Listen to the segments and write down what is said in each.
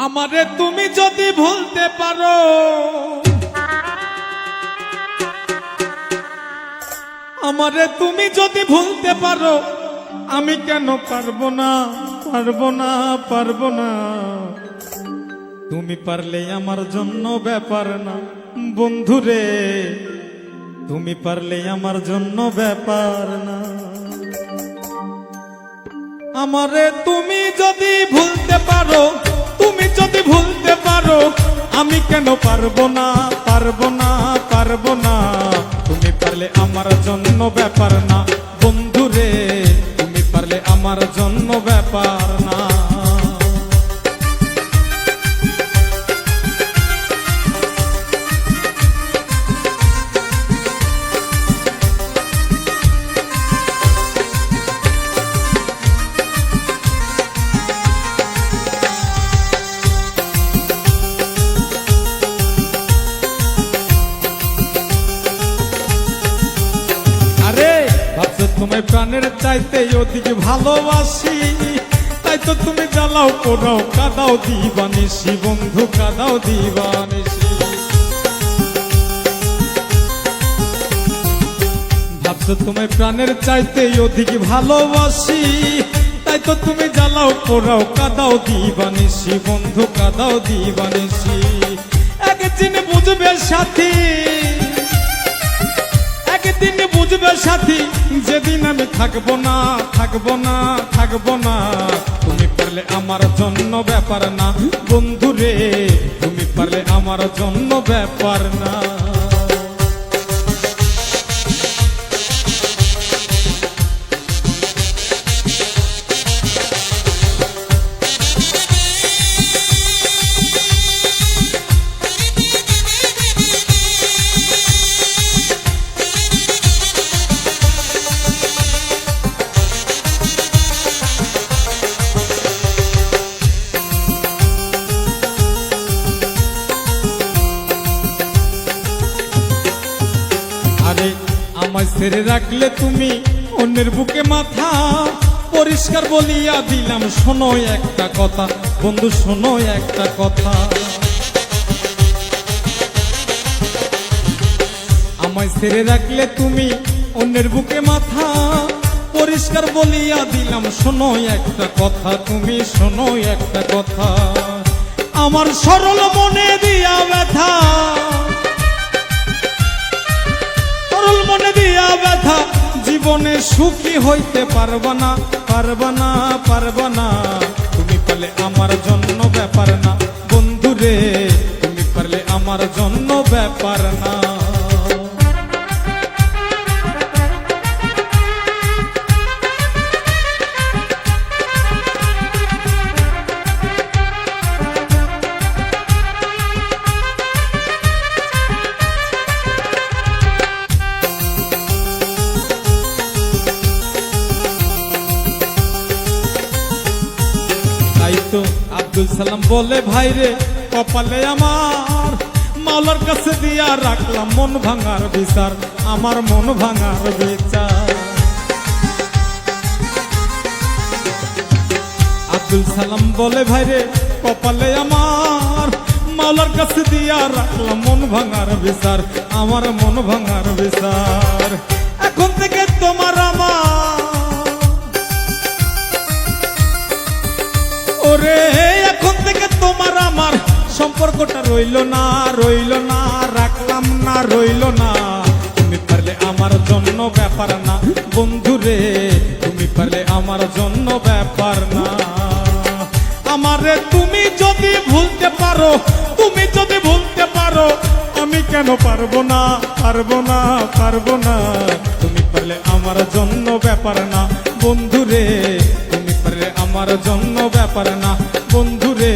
আমারে তুমি যদি ভুলতে পারো, আমারে তুমি যদি ভুলতে পারো, আমি কেন পারবো না, পারবো না, পারবো না। তুমি পারলে আমার জন্য ব্যাপার না বন্ধুরে, তুমি পারলে আমার জন্য ব্যাপার না। আমারে তুমি যদি ভুলতে পারো, তুমি যদি ভুলতে পারো, আমি কেন পারবো না, পারবো না, পারবো না। তুমি পারলে আমার জন্য ব্যাপার না বন্ধুরে, তুমি পারলে আমার জন্য ব্যাপার না। তোমায় প্রাণের চাইতে অধিক ভালোবাসি, তাই তো তুমি জ্বালাও পোড়াও কাদাও দিবানিসি বন্ধু, কাদাও দিবানিসি। ভাবছো তোমায় প্রাণের চাইতে অধিক ভালোবাসি, তাই তো তুমি জ্বালাও পোড়াও কাদাও দিবানিসি বন্ধু, কাদাও দিবানিসি। একদিন বুঝবে সাথী, একদিন বুঝবে সাথী, যেদিন আমি থাকবো না, থাকবো না, থাকবো না। তুমি পারলে আমার জন্য ব্যাপার না বন্ধুরে, তুমি পারলে আমার জন্য ব্যাপার না। আমায় ছেড়ে রাখলে তুমি অন্যের বুকে মাথা, পরিষ্কার বলিয়া দিলাম শোনো একটা কথা বন্ধু, শোনো একটা কথা। আমায় ছেড়ে রাখলে তুমি অন্যের বুকে মাথা, পরিষ্কার বলিয়া দিলাম শোনো একটা কথা, তুমি শোনো একটা কথা। আমার সরল মনে দিয়া ব্যথা, মনে দিয়া ব্যথা, জীবনে সুখী হইতে পারবা না, পারবা না, পারবা না। তুমি পারলে আমার জন্য ব্যাপার না বন্ধুরে, তুমি পারলে আমার জন্য ব্যাপার না। আব্দুল সালাম বলে ভাইরে কপালে আমার, মাওলার কাছে দিয়া রাখলাম মন ভাঙার বিচার, আমার মন ভাঙার বিচার। আব্দুল সালাম বলে ভাইরে কপালে আমার, মাওলার কাছে দিয়া রাখলাম মন ভাঙার বিচার, আমার মন ভাঙার বিচার। এখন থেকে তোমার আমার ওরে, এখন থেকে তোমার আমার সম্পর্কটা রইল না, রইল না, রাখলাম না, রইল না। তুমি পারলে আমার জন্য ব্যাপার না বন্ধুরে, তুমি পারলে আমার জন্য ব্যাপার না। আমারে তুমি যদি ভুলতে পারো, তুমি যদি ভুলতে পারো, আমি কেন পারবো না, পারবো না, পারবো না। তুমি পারলে আমার জন্য ব্যাপার না বন্ধুরে, তুমি পারলে আমার জন্য ব্যাপার না বন্ধুরে,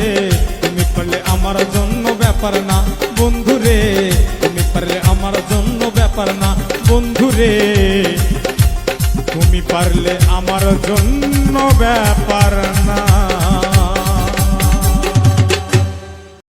তুমি পারলে আমার জন্য ব্যাপার না বন্ধুরে, তুমি পারলে আমার জন্য ব্যাপার না বন্ধুরে, তুমি পারলে আমার জন্য ব্যাপার না।